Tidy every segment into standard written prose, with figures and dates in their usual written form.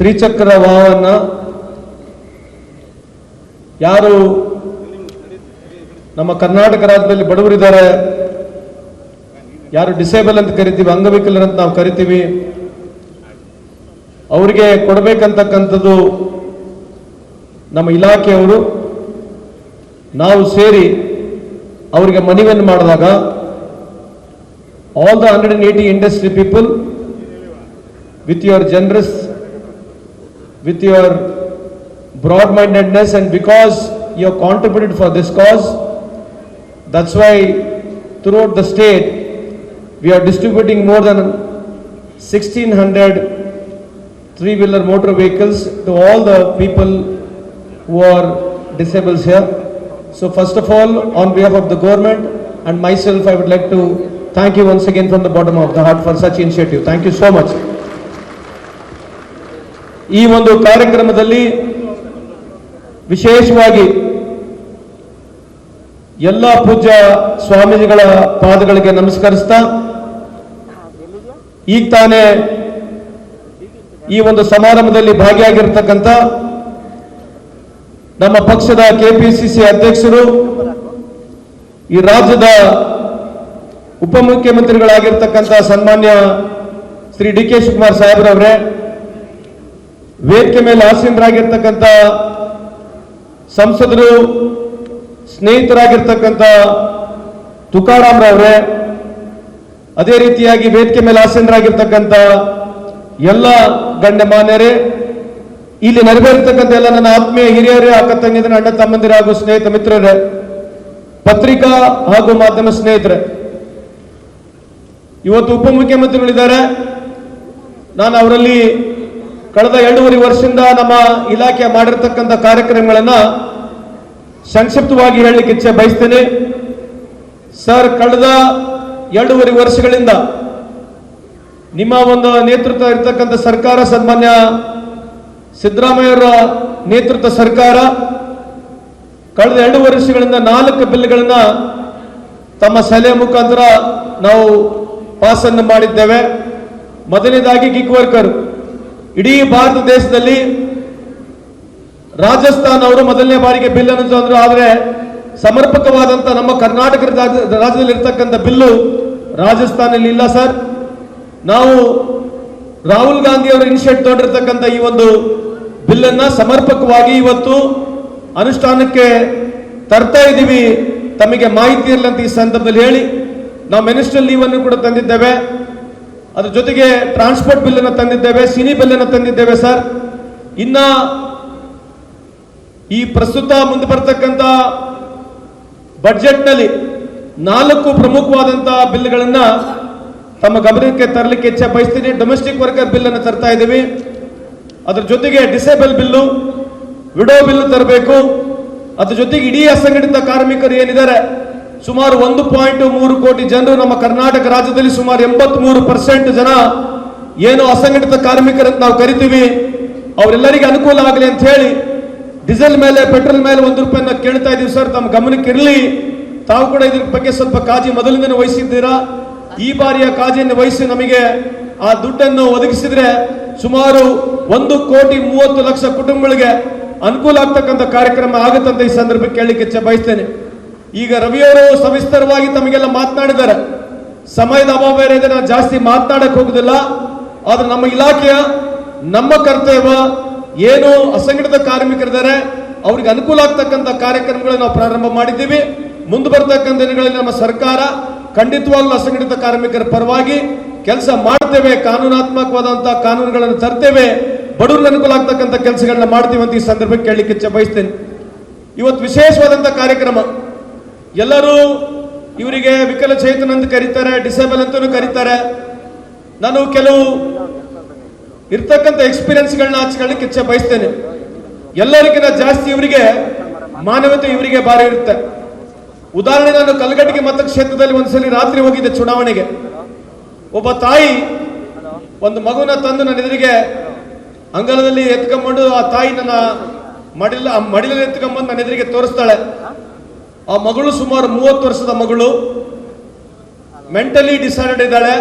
ತ್ರಿಚಕ್ರ ವಾಹನ ಯಾರು ನಮ್ಮ ಕರ್ನಾಟಕ ರಾಜ್ಯದಲ್ಲಿ ಬಡವರಿದ್ದಾರೆ, ಯಾರು ಡಿಸೇಬಲ್ ಅಂತ ಕರಿತೀವಿ, ಅಂಗವಿಕಲರು ಅಂತ ನಾವು ಕರಿತೀವಿ, ಅವರಿಗೆ ಕೊಡಬೇಕಂತಕ್ಕಂಥದ್ದು ನಮ್ಮ ಇಲಾಖೆಯವರು ನಾವು ಸೇರಿ ಅವರಿಗೆ ಮನವಿಯನ್ನು ಮಾಡಿದಾಗ all the 180 industry people with your generous, with your broad-mindedness, and because you have contributed for this cause, that's why throughout the state we are distributing more than 1600 three-wheeler motor vehicles to all the people who are disabled here. So first of all, on behalf of the government and myself, I would like to thank you once again from the bottom of the heart for such initiative. Thank you so much. ಈ ಒಂದು ಕಾರ್ಯಕ್ರಮದಲ್ಲಿ ವಿಶೇಷವಾಗಿ ಎಲ್ಲ ಪೂಜ್ಯ ಸ್ವಾಮೀಜಿಗಳ ಪಾದಗಳಿಗೆ ನಮಸ್ಕರಿಸ್ತಾ, ಈಗ ತಾನೇ ಈ ಒಂದು ಸಮಾರಂಭದಲ್ಲಿ ಭಾಗಿಯಾಗಿರ್ತಕ್ಕಂಥ ನಮ್ಮ ಪಕ್ಷದ ಕೆಪಿಸಿಸಿ ಅಧ್ಯಕ್ಷರು, ಈ ರಾಜ್ಯದ ಉಪಮುಖ್ಯಮಂತ್ರಿಗಳಾಗಿರ್ತಕ್ಕಂಥ ಸನ್ಮಾನ್ಯ ಶ್ರೀ ಡಿ ಕೆ ಶಿವಕುಮಾರ್ ಸಾಹೇಬ್ರವರೇ, ವೇದಿಕೆ ಮೇಲೆ ಆಸೀನರಾಗಿರ್ತಕ್ಕಂಥ ಸಂಸದರು, ಸ್ನೇಹಿತರಾಗಿರ್ತಕ್ಕಂಥ ತುಕಾರಾಮ್ರವರೇ, ಅದೇ ರೀತಿಯಾಗಿ ವೇದಿಕೆ ಮೇಲೆ ಆಸೀನರಾಗಿರ್ತಕ್ಕಂಥ ಎಲ್ಲ ಗಣ್ಯಮಾನ್ಯರೇ, ಇಲ್ಲಿ ನೆರವೇರ್ತಕ್ಕಂಥ ಎಲ್ಲ ನನ್ನ ಆತ್ಮೀಯ ಹಿರಿಯರೇ, ಅಕ್ಕ ತಂಗಿದ್ರೆ, ಅಣ್ಣ ತಮ್ಮಂದಿರ ಹಾಗೂ ಸ್ನೇಹಿತ ಮಿತ್ರರೇ, ಪತ್ರಿಕಾ ಹಾಗೂ ಮಾಧ್ಯಮ ಸ್ನೇಹಿತರೆ, ಇವತ್ತು ಉಪಮುಖ್ಯಮಂತ್ರಿಗಳಿದ್ದಾರೆ. ನಾನು ಅವರಲ್ಲಿ ಕಳೆದ 2.5 ವರ್ಷದಿಂದ ನಮ್ಮ ಇಲಾಖೆ ಮಾಡಿರ್ತಕ್ಕಂಥ ಕಾರ್ಯಕ್ರಮಗಳನ್ನ ಸಂಕ್ಷಿಪ್ತವಾಗಿ ಹೇಳಲಿಕ್ಕೆ ಇಚ್ಛೆ ಬಯಸ್ತೇನೆ. ಸರ್, ಕಳೆದ 2.5 ವರ್ಷಗಳಿಂದ ನಿಮ್ಮ ಒಂದು ನೇತೃತ್ವ ಇರ್ತಕ್ಕಂಥ ಸರ್ಕಾರ, ಸನ್ಮಾನ್ಯ ಸಿದ್ದರಾಮಯ್ಯವರ ನೇತೃತ್ವ ಸರ್ಕಾರ ಕಳೆದ 2 ವರ್ಷಗಳಿಂದ 4 ಬಿಲ್ಗಳನ್ನ ತಮ್ಮ ಸಲಹೆ ಮುಖಾಂತರ ನಾವು ಪಾಸನ್ನು ಮಾಡಿದ್ದೇವೆ. ಮೊದಲನೇದಾಗಿ ಗಿಗ್ ವರ್ಕರ್, ಇಡೀ ಭಾರತ ದೇಶದಲ್ಲಿ ರಾಜಸ್ಥಾನ ಅವರು ಮೊದಲನೇ ಬಾರಿಗೆ ಬಿಲ್ ಅನ್ನು ತಂದ್ರು. ಆದರೆ ಸಮರ್ಪಕವಾದಂತ ನಮ್ಮ ಕರ್ನಾಟಕ ರಾಜ್ಯದಲ್ಲಿ ಇರ್ತಕ್ಕಂಥ ಬಿಲ್ಲು ರಾಜಸ್ಥಾನಲ್ಲಿ ಇಲ್ಲ ಸರ್. ನಾವು ರಾಹುಲ್ ಗಾಂಧಿ ಅವರು ಇನಿಷಿಯೇಟ್ ತಗೊಂಡಿರ್ತಕ್ಕಂಥ ಈ ಒಂದು ಬಿಲ್ಲನ್ನ ಸಮರ್ಪಕವಾಗಿ ಇವತ್ತು ಅನುಷ್ಠಾನಕ್ಕೆ ತರ್ತಾ ಇದ್ದೀವಿ. ತಮಗೆ ಮಾಹಿತಿ ಇರಲಿ ಅಂತ ಈ ಸಂದರ್ಭದಲ್ಲಿ ಹೇಳಿ, ನಾವು ಮಿನಿಸ್ಟ್ರಲ್ ಲೀವ್ ಅನ್ನು ಕೂಡ ತಂದಿದ್ದೇವೆ. ಅದ್ರ ಜೊತೆಗೆ ಟ್ರಾನ್ಸ್ಪೋರ್ಟ್ ಬಿಲ್ ಅನ್ನು ತಂದಿದ್ದೇವೆ, ಸಿನಿ ಬಿಲ್ ಅನ್ನು ತಂದಿದ್ದೇವೆ ಸರ್. ಇನ್ನ ಈ ಪ್ರಸ್ತುತ ಮುಂದೆ ಬರ್ತಕ್ಕಂಥ ಬಜೆಟ್ ನಲ್ಲಿ 4 ಪ್ರಮುಖವಾದಂತಹ ಬಿಲ್ಗಳನ್ನ ತಮ್ಮ ಗಮನಕ್ಕೆ ತರಲಿಕ್ಕೆ ಇಚ್ಛೆ ಬಯಸ್ತೀನಿ. ಡೊಮೆಸ್ಟಿಕ್ ವರ್ಕರ್ ಬಿಲ್ ಅನ್ನು ತರ್ತಾ ಇದ್ದೀವಿ. ಅದ್ರ ಜೊತೆಗೆ ಡಿಸೇಬಲ್ ಬಿಲ್ಲು, ವಿಡೋ ಬಿಲ್ ತರಬೇಕು. ಅದ್ರ ಜೊತೆಗೆ ಇಡೀ ಅಸಂಘಟಿತ ಕಾರ್ಮಿಕರು ಏನಿದ್ದಾರೆ, ಸುಮಾರು 1.3 ಕೋಟಿ ಜನರು ನಮ್ಮ ಕರ್ನಾಟಕ ರಾಜ್ಯದಲ್ಲಿ ಸುಮಾರು 83% ಜನ ಏನು ಅಸಂಘಟಿತ ಕಾರ್ಮಿಕರಂತ ನಾವು ಕರಿತೀವಿ, ಅವರೆಲ್ಲರಿಗೆ ಅನುಕೂಲ ಆಗಲಿ ಅಂತ ಹೇಳಿ ಡೀಸೆಲ್ ಮೇಲೆ, ಪೆಟ್ರೋಲ್ ಮೇಲೆ 1 ರೂಪಾಯಿನ ಕೇಳ್ತಾ ಇದೀವಿ ಸರ್. ತಮ್ಮ ಗಮನಕ್ಕೆ ಇರಲಿ, ತಾವು ಕೂಡ ಇದ್ರ ಬಗ್ಗೆ ಸ್ವಲ್ಪ ಕಾಳಜಿ ಮೊದಲಿಂದನೇ ವಹಿಸಿದ್ದೀರಾ. ಈ ಬಾರಿಯ ಕಾಳಜಿಯನ್ನು ವಹಿಸಿ ನಮಗೆ ಆ ದುಡ್ಡನ್ನು ಒದಗಿಸಿದ್ರೆ ಸುಮಾರು 1,30,00,000 ಕುಟುಂಬಗಳಿಗೆ ಅನುಕೂಲ ಆಗ್ತಕ್ಕಂಥ ಕಾರ್ಯಕ್ರಮ ಆಗುತ್ತಂತ ಈ ಸಂದರ್ಭಕ್ಕೆ ಕೇಳಲಿಕ್ಕೆ ಇಚ್ಛೆ ಬಯಸ್ತೇನೆ. ಈಗ ರವಿಯವರು ಸವಿಸ್ತರವಾಗಿ ತಮಗೆಲ್ಲ ಮಾತನಾಡಿದ್ದಾರೆ. ಸಮಯದ ಅಭಾವ ಬೇರೆ ಇದೆ, ನಾನು ಜಾಸ್ತಿ ಮಾತನಾಡಕ್ಕೆ ಹೋಗುದಿಲ್ಲ. ಆದ್ರೆ ನಮ್ಮ ಇಲಾಖೆಯ ನಮ್ಮ ಕರ್ತವ್ಯ ಏನು ಅಸಂಘಟಿತ ಕಾರ್ಮಿಕರಿದ್ದಾರೆ ಅವ್ರಿಗೆ ಅನುಕೂಲ ಆಗ್ತಕ್ಕಂಥ ಕಾರ್ಯಕ್ರಮಗಳನ್ನು ನಾವು ಪ್ರಾರಂಭ ಮಾಡಿದ್ದೀವಿ. ಮುಂದೆ ಬರ್ತಕ್ಕಂಥ ದಿನಗಳಲ್ಲಿ ನಮ್ಮ ಸರ್ಕಾರ ಖಂಡಿತವಾಗ್ಲೂ ಅಸಂಘಟಿತ ಕಾರ್ಮಿಕರ ಪರವಾಗಿ ಕೆಲಸ ಮಾಡ್ತೇವೆ. ಕಾನೂನಾತ್ಮಕವಾದಂತಹ ಕಾನೂನುಗಳನ್ನು ತರ್ತೇವೆ. ಬಡವರಿಗೆ ಅನುಕೂಲ ಆಗ್ತಕ್ಕಂಥ ಕೆಲಸಗಳನ್ನ ಮಾಡ್ತೀವಿ ಅಂತ ಈ ಸಂದರ್ಭಕ್ಕೆ ಕೇಳಲಿಕ್ಕೆ ಇಚ್ಛೆ ಬಯಸ್ತೇನೆ. ಇವತ್ತು ವಿಶೇಷವಾದಂತಹ ಕಾರ್ಯಕ್ರಮ. ಎಲ್ಲರೂ ಇವರಿಗೆ ವಿಕಲಚೇತನ ಅಂತ ಕರೀತಾರೆ, ಡಿಸೇಬಲ್ ಅಂತಲೂ ಕರೀತಾರೆ. ನಾನು ಕೆಲವು ಇರ್ತಕ್ಕಂಥ ಎಕ್ಸ್ಪೀರಿಯನ್ಸ್ಗಳನ್ನ ಹಂಚ್ಕೊಳ್ಳಿಕ್ಕೆ ಇಚ್ಛೆ ಬಯಸ್ತೇನೆ. ಎಲ್ಲರಿಗಿಂತ ಜಾಸ್ತಿ ಇವರಿಗೆ ಮಾನವತೆ ಇವರಿಗೆ ಬಾರಿ ಇರುತ್ತೆ. ಉದಾಹರಣೆ, ನಾನು ಕಲ್ಗಟ್ಟಿಗೆ ಮತಕ್ಷೇತ್ರದಲ್ಲಿ ಒಂದ್ಸಲಿ ರಾತ್ರಿ ಹೋಗಿದ್ದೆ ಚುನಾವಣೆಗೆ. ಒಬ್ಬ ತಾಯಿ ಒಂದು ಮಗುನ ತಂದು ನನ್ನ ಎದುರಿಗೆ ಅಂಗಳದಲ್ಲಿ ಎತ್ಕೊಂಡ್ಬಂದು, ಆ ತಾಯಿ ನನ್ನ ಮಡಿಲಲ್ಲಿ ಎತ್ಕೊಂಡ್ಬಂದು ನನ್ನ ಎದುರಿಗೆ ತೋರಿಸ್ತಾಳೆ. ಆ ಮಗಳು ಸುಮಾರು 30 ವರ್ಷದ ಮಗಳು, ಮೆಂಟಲಿ ಡಿಸಾರ್ಡರ್ಡ್ ಇದ್ದಾಳೆ.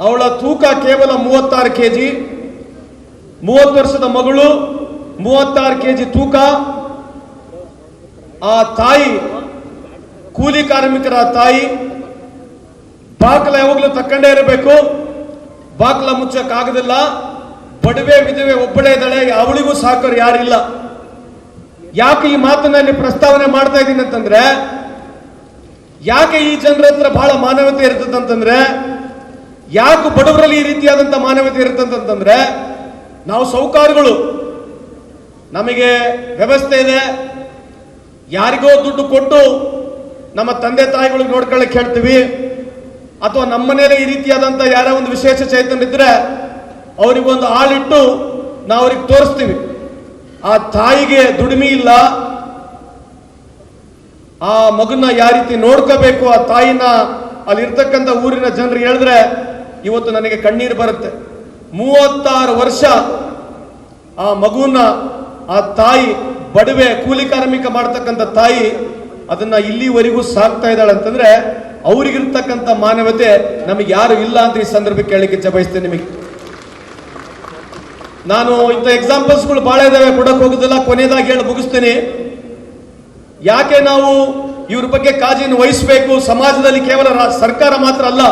ಅವಳ ತೂಕ ಕೇವಲ 36 kg. 30 ವರ್ಷದ ಮಗಳು, 36 ಕೆಜಿ ತೂಕ. ಆ ತಾಯಿ ಕೂಲಿ ಕಾರ್ಮಿಕರ ತಾಯಿ. ಬಾಕಲ ಯಾವಾಗಲೂ ತಕ್ಕಂಡೇ ಇರಬೇಕು, ಬಾಕಲ ಮುಚ್ಚಕ್ಕಾಗದಿಲ್ಲ. ಬಡವೆ ವಿಧವೆ ಒಬ್ಬಳೇ ಇದ್ದಾಳೆ, ಅವಳಿಗೂ ಸಾಕರು ಯಾರಿಲ್ಲ. ಯಾಕೆ ಈ ಮಾತನ್ನ ಪ್ರಸ್ತಾವನೆ ಮಾಡ್ತಾ ಇದ್ದೀನಿ ಅಂತಂದ್ರೆ, ಯಾಕೆ ಈ ಜನರ ಹತ್ರ ಬಹಳ ಮಾನವತೆ ಇರ್ತದಂತಂದ್ರೆ, ಯಾಕೆ ಬಡವರಲ್ಲಿ ಈ ರೀತಿಯಾದಂತ ಮಾನವತೆ ಇರ್ತಂತಂದ್ರೆ, ನಾವು ಸೌಕಾರುಗಳು, ನಮಗೆ ವ್ಯವಸ್ಥೆ ಇದೆ, ಯಾರಿಗೋ ದುಡ್ಡು ಕೊಟ್ಟು ನಮ್ಮ ತಂದೆ ತಾಯಿಗಳಿಗೆ ನೋಡ್ಕೊಳ್ಳಕ್ಕೆ ಹೇಳ್ತೀವಿ, ಅಥವಾ ನಮ್ಮ ಮನೇಲಿ ಈ ರೀತಿಯಾದಂತ ಯಾರೋ ಒಂದು ವಿಶೇಷ ಚೈತನ್ಯ ಇದ್ರೆ ಅವರಿಗೊಂದು ಆಳಿಟ್ಟು ನಾವು ಅವ್ರಿಗೆ ತೋರಿಸ್ತೀವಿ. ಆ ತಾಯಿಗೆ ದುಡಿಮೆ ಇಲ್ಲ, ಆ ಮಗನ್ನ ಯಾವ ರೀತಿ ನೋಡ್ಕೋಬೇಕು ಆ ತಾಯಿನ ಅಲ್ಲಿರ್ತಕ್ಕಂಥ ಊರಿನ ಜನರು ಹೇಳಿದ್ರೆ ಇವತ್ತು ನನಗೆ ಕಣ್ಣೀರು ಬರುತ್ತೆ. 36 ವರ್ಷ ಆ ಮಗುನ ಆ ತಾಯಿ ಬಡವೆ ಕೂಲಿ ಕಾರ್ಮಿಕ ಮಾಡ್ತಕ್ಕಂಥ ತಾಯಿ ಅದನ್ನ ಇಲ್ಲಿವರೆಗೂ ಸಾಕ್ತಾ ಇದ್ದಾಳೆ ಅಂತಂದ್ರೆ ಅವ್ರಿಗಿರ್ತಕ್ಕಂಥ ಮಾನವತೆ ನಮಗೆ ಯಾರು ಇಲ್ಲ ಅಂತ ಈ ಸಂದರ್ಭಕ್ಕೆ ಕೇಳಲಿಕ್ಕೆ ಬಯಸ್ತೇನೆ. ನಿಮಗೆ ನಾನು ಇಂಥ ಎಕ್ಸಾಂಪಲ್ಸ್ಗಳು ಬಹಳ ಇದಾವೆ, ಕೊಡಕ್ ಹೋಗುದಿಲ್ಲ, ಕೊನೆಯದಾಗಿ ಹೇಳಿ ಮುಗಿಸ್ತೇನೆ. ಯಾಕೆ ನಾವು ಇವ್ರ ಬಗ್ಗೆ ಕಾಳಜಿಯನ್ನು ವಹಿಸಬೇಕು? ಸಮಾಜದಲ್ಲಿ ಕೇವಲ ಸರ್ಕಾರ ಮಾತ್ರ ಅಲ್ಲ,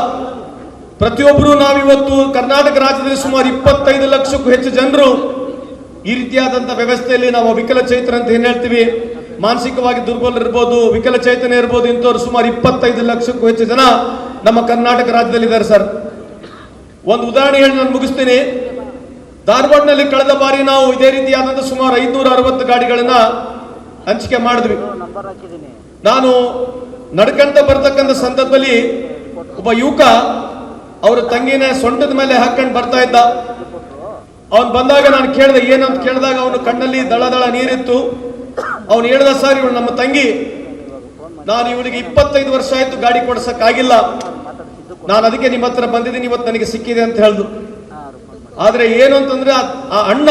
ಪ್ರತಿಯೊಬ್ಬರು ನಾವಿವತ್ತು ಕರ್ನಾಟಕ ರಾಜ್ಯದಲ್ಲಿ ಸುಮಾರು 25 ಲಕ್ಷಕ್ಕೂ ಹೆಚ್ಚು ಜನರು ಈ ರೀತಿಯಾದಂತಹ ವ್ಯವಸ್ಥೆಯಲ್ಲಿ ನಾವು ವಿಕಲಚೇತನ ಅಂತ ಏನ್ ಹೇಳ್ತೀವಿ, ಮಾನಸಿಕವಾಗಿ ದುರ್ಬಲರಿರ್ಬೋದು, ವಿಕಲಚೇತನ ಇರ್ಬೋದು, ಇಂಥವ್ರು ಸುಮಾರು 25 ಲಕ್ಷಕ್ಕೂ ಹೆಚ್ಚು ಜನ ನಮ್ಮ ಕರ್ನಾಟಕ ರಾಜ್ಯದಲ್ಲಿ ಇದ್ದಾರೆ ಸರ್. ಒಂದು ಉದಾಹರಣೆ ಹೇಳಿ ನಾನು ಮುಗಿಸ್ತೀನಿ. ಧಾರವಾಡನಲ್ಲಿ ಕಳೆದ ಬಾರಿ ನಾವು ಇದೇ ರೀತಿಯಾದಂತಹ ಸುಮಾರು 560 ಗಾಡಿಗಳನ್ನ ಹಂಚಿಕೆ ಮಾಡಿದ್ವಿ. ನಾನು ನಡ್ಕಂತ ಬರ್ತಕ್ಕಂಥ ಸಂದರ್ಭದಲ್ಲಿ ಒಬ್ಬ ಯುವಕ ಅವರ ತಂಗಿನ ಸೊಂಟದ ಮೇಲೆ ಹಾಕೊಂಡು ಬರ್ತಾ ಇದ್ದ. ಅವನು ಬಂದಾಗ ನಾನು ಕೇಳಿದೆ ಏನಂತ ಕೇಳಿದಾಗ ಅವನು ಕಣ್ಣಲ್ಲಿ ದಳ ದಳ ನೀರಿತ್ತು. ಅವನು ಹೇಳ್ದ, ಸರ್ ಇವಳು ನಮ್ಮ ತಂಗಿ, ನಾನು ಇವಳಿಗೆ 25 ವರ್ಷ ಆಯ್ತು ಗಾಡಿ ಕೊಡ್ಸಕ್ಕಾಗಿಲ್ಲ, ನಾನು ಅದಕ್ಕೆ ನಿಮ್ಮ ಹತ್ರ ಬಂದಿದ್ದೀನಿ, ಇವತ್ತು ನನಗೆ ಸಿಕ್ಕಿದೆ ಅಂತ ಹೇಳ್ದು. ಆದ್ರೆ ಏನು ಅಂತಂದ್ರೆ ಆ ಅಣ್ಣ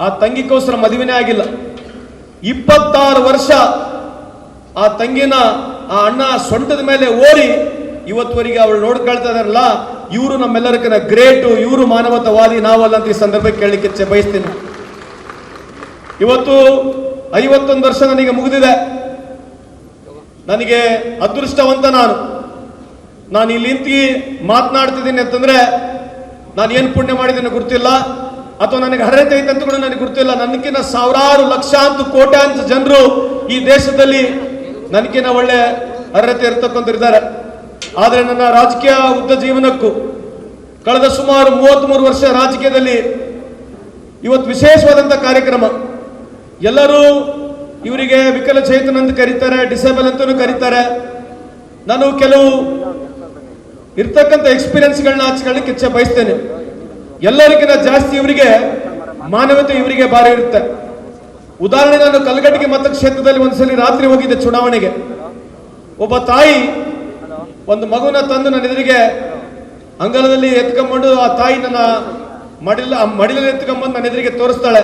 ಆ ತಂಗಿಗೋಸ್ಕರ ಮದುವೆನೇ ಆಗಿಲ್ಲ. 26 ವರ್ಷ ಆ ತಂಗಿನ ಆ ಅಣ್ಣ ಸೊಂಟದ ಮೇಲೆ ಓರಿ ಇವತ್ತುವರೆಗೆ ಅವಳು ನೋಡ್ಕೊಳ್ತಾ ಇದಾರಲ್ಲ, ಇವರು ನಮ್ಮೆಲ್ಲರಿಗಿನ ಗ್ರೇಟು, ಇವರು ಮಾನವತಾವಾದಿ, ನಾವಲ್ಲ ಅಂತ ಈ ಸಂದರ್ಭಕ್ಕೆ ಕೇಳಲಿಕ್ಕೆ ಬಯಸ್ತೀನಿ. ಇವತ್ತು 51 ವರ್ಷ ನನಗೆ ಮುಗಿದಿದೆ. ನನಗೆ ಅದೃಷ್ಟವಂತ ನಾನು ಇಲ್ಲಿ ನಿಂತು ಮಾತನಾಡ್ತಿದ್ದೀನಿ ಅಂತಂದ್ರೆ ನಾನು ಏನು ಪುಣ್ಯ ಮಾಡಿದ್ದೀನಿ ಗೊತ್ತಿಲ್ಲ, ಅಥವಾ ನನಗೆ ಅರ್ಹತೆ ಐತೆ ಅಂತ ಕೂಡ ನನಗೆ ಗೊತ್ತಿಲ್ಲ. ನನಗಿನ್ನ ಸಾವಿರಾರು ಲಕ್ಷಾಂತರ ಕೋಟ್ಯಾಂತರ ಜನರು ಈ ದೇಶದಲ್ಲಿ ನನಗಿನ್ನ ಒಳ್ಳೆ ಅರ್ಹತೆ ಇರ್ತಕ್ಕಂಥರಿದ್ದಾರೆ. ಆದರೆ ನನ್ನ ರಾಜಕೀಯ ಉದ್ದ ಜೀವನಕ್ಕೂ ಕಳೆದ ಸುಮಾರು 33 ವರ್ಷ ರಾಜಕೀಯದಲ್ಲಿ ಇವತ್ತು ವಿಶೇಷವಾದಂಥ ಕಾರ್ಯಕ್ರಮ. ಎಲ್ಲರೂ ಇವರಿಗೆ ವಿಕಲಚೇತನ ಅಂತ ಕರೀತಾರೆ, ಡಿಸೇಬಲ್ ಅಂತಲೂ ಕರೀತಾರೆ. ನಾನು ಕೆಲವು ಇರ್ತಕ್ಕಂಥ ಎಕ್ಸ್ಪೀರಿಯನ್ಸ್ಗಳನ್ನ ಹಂಚ್ಕೊಳ್ಳಿಕ್ಕೆ ಇಚ್ಛೆ ಬಯಸ್ತೇನೆ. ಎಲ್ಲರಿಗಿಂತ ಜಾಸ್ತಿ ಇವರಿಗೆ ಮಾನವತೆ ಇವರಿಗೆ ಬಾರಿ ಇರುತ್ತೆ. ಉದಾಹರಣೆ, ನಾನು ಕಲ್ಗಟ್ಟಿಗೆ ಮತಕ್ಷೇತ್ರದಲ್ಲಿ ಒಂದ್ಸಲಿ ರಾತ್ರಿ ಹೋಗಿದ್ದೆ ಚುನಾವಣೆಗೆ. ಒಬ್ಬ ತಾಯಿ ಒಂದು ಮಗುನ ತಂದು ನನ್ನ ಎದುರಿಗೆ ಅಂಗಳದಲ್ಲಿ ಎತ್ಕೊಂಡ್ಬಂದು ಆ ತಾಯಿ ನನ್ನ ಮಡಿಲಲ್ಲಿ ಎತ್ಕೊಂಡ್ಬಂದು ನನ್ನ ಎದುರಿಗೆ ತೋರಿಸ್ತಾಳೆ.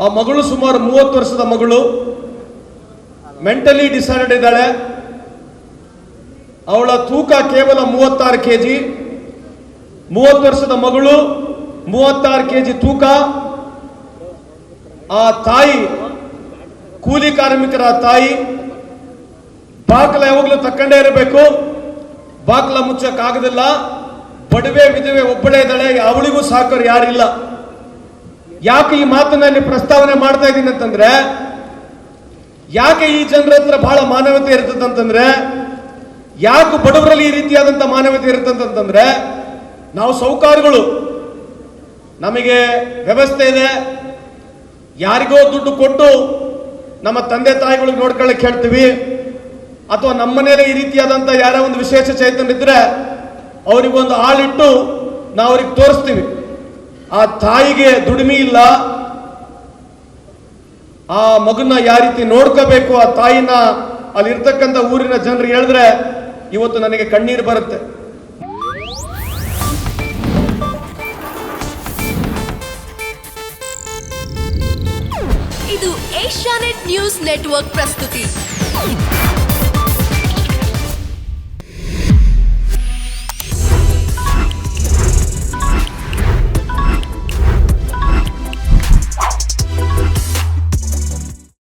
ಆ ಮಗಳು ಸುಮಾರು 30 ವರ್ಷದ ಮಗಳು, ಮೆಂಟಲಿ ಡಿಸಾರ್ಡರ್ಡ್ ಇದ್ದಾಳೆ. ಅವಳ ತೂಕ ಕೇವಲ 36 ಕೆಜಿ. 30 ವರ್ಷದ ಮಗಳು, 36 ಕೆಜಿ ತೂಕ. ಆ ತಾಯಿ ಕೂಲಿ ಕಾರ್ಮಿಕರ ತಾಯಿ. ಬಾಕಲ ಯಾವಾಗಲೂ ತಕ್ಕಂಡೇ ಇರಬೇಕು, ಬಾಕಲ ಮುಚ್ಚಕ್ಕಾಗದಿಲ್ಲ. ಬಡವೆ ವಿಧವೆ ಒಬ್ಬಳೇ ಇದ್ದಾಳೆ, ಅವಳಿಗೂ ಸಾಕರು ಯಾರಿಲ್ಲ. ಯಾಕೆ ಈ ಮಾತನ್ನ ಪ್ರಸ್ತಾವನೆ ಮಾಡ್ತಾ ಇದ್ದೀನಿ ಅಂತಂದ್ರೆ, ಯಾಕೆ ಈ ಜನರ ಹತ್ರ ಬಹಳ ಮಾನವತೆ ಇರ್ತದಂತಂದ್ರೆ, ಯಾಕೆ ಬಡವರಲ್ಲಿ ಈ ರೀತಿಯಾದಂತ ಮಾನವತೆ ಇರ್ತಂತಂದ್ರೆ, ನಾವು ಸೌಕಾರುಗಳು, ನಮಗೆ ವ್ಯವಸ್ಥೆ ಇದೆ, ಯಾರಿಗೋ ದುಡ್ಡು ಕೊಟ್ಟು ನಮ್ಮ ತಂದೆ ತಾಯಿಗಳಿಗೆ ನೋಡ್ಕೊಳ್ಳಕ್ಕೆ ಹೇಳ್ತೀವಿ, ಅಥವಾ ನಮ್ಮ ಮನೇಲಿ ಈ ರೀತಿಯಾದಂತ ಯಾರೋ ಒಂದು ವಿಶೇಷ ಚೈತನ್ಯ ಇದ್ರೆ ಅವರಿಗೊಂದು ಆಳಿಟ್ಟು ನಾವು ಅವ್ರಿಗೆ ತೋರಿಸ್ತೀವಿ. ಆ ತಾಯಿಗೆ ದುಡಿಮೆ ಇಲ್ಲ, ಆ ಮಗನ್ನ ಯಾವ ರೀತಿ ನೋಡ್ಕೋಬೇಕು ಆ ತಾಯಿನ ಅಲ್ಲಿರ್ತಕ್ಕಂಥ ಊರಿನ ಜನರು ಹೇಳಿದ್ರೆ ಇವತ್ತು ನನಗೆ ಕಣ್ಣೀರು ಬರುತ್ತೆ. ಇದು ಏಷ್ಯಾನೆಟ್ ನ್ಯೂಸ್ ನೆಟ್ವರ್ಕ್ ಪ್ರಸ್ತುತಿ.